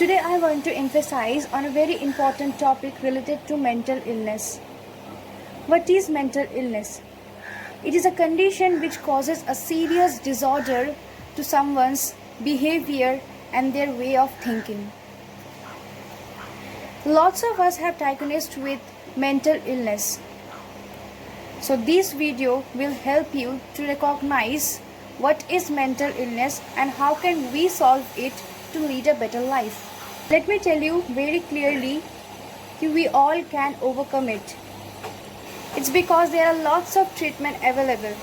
Today I want to emphasize on a very important topic related to mental illness. What is mental illness? It is a condition which causes a serious disorder to someone's behavior and their way of thinking. Lots of us have diagnosed with mental illness. So this video will help you to recognize what is mental illness and how can we solve it to lead a better life. Let me tell you very clearly that we all can overcome it. It's because there are lots of treatment available.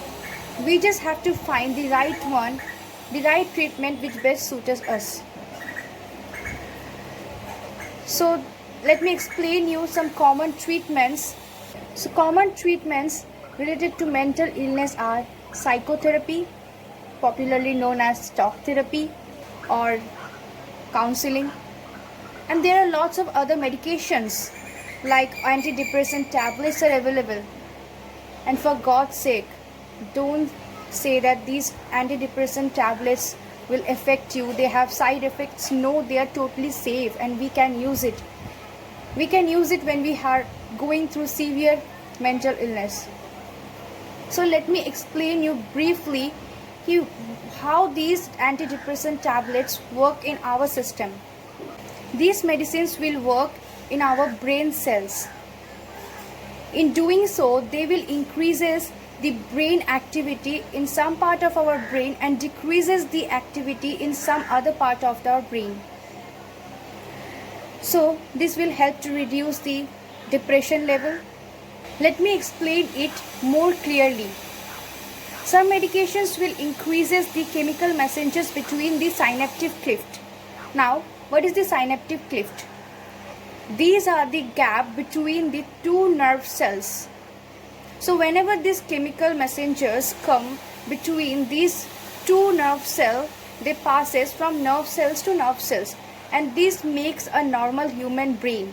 We just have to find the right one, the right treatment which best suits us. So let me explain you some common treatments. So common treatments related to mental illness are psychotherapy, popularly known as talk therapy, or counseling. And there are lots of other medications like antidepressant tablets are available. And for God's sake, don't say that these antidepressant tablets will affect you. They have side effects. No, they are totally safe and we can use it. We can use it when we are going through severe mental illness. So let me explain you briefly how these antidepressant tablets work in our system. These medicines will work in our brain cells. In doing so, they will increases the brain activity in some part of our brain and decreases the activity in some other part of our brain. So this will help to reduce the depression level. Let me explain it more clearly. Some medications will increases the chemical messengers between the synaptic cleft. Now, what is the synaptic cleft? These are the gap between the two nerve cells. So whenever these chemical messengers come between these two nerve cells, they passes from nerve cells to nerve cells, and this makes a normal human brain.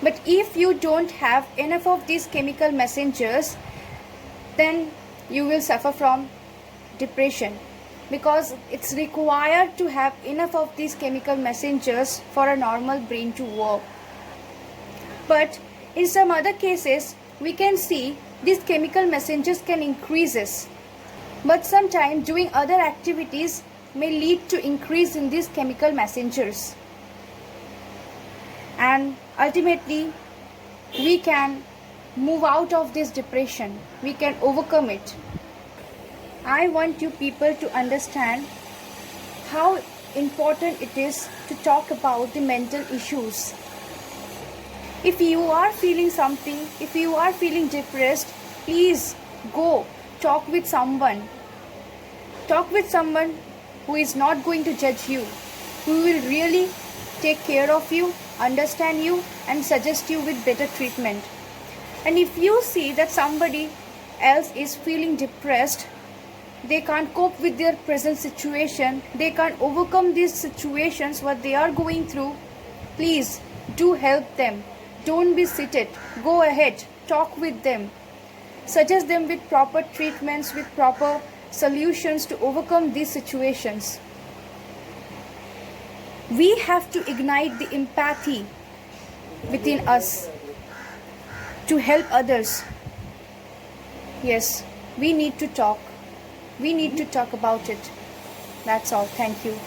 But if you don't have enough of these chemical messengers, then you will suffer from depression, because it's required to have enough of these chemical messengers for a normal brain to work. But in some other cases, we can see these chemical messengers can increases. But sometimes doing other activities may lead to increase in these chemical messengers. And ultimately, we can move out of this depression. We can overcome it. I want you people to understand how important it is to talk about the mental issues. If you are feeling something, if you are feeling depressed, please go talk with someone. Talk with someone who is not going to judge you, who will really take care of you, understand you, and suggest you with better treatment. And if you see that somebody else is feeling depressed, they can't cope with their present situation, they can't overcome these situations what they are going through, please do help them. Don't be seated. Go ahead, talk with them, suggest them with proper treatments, with proper solutions to overcome these situations. We have to ignite the empathy within us to help others. Yes, we need to talk. We need to talk about it. That's all. Thank you.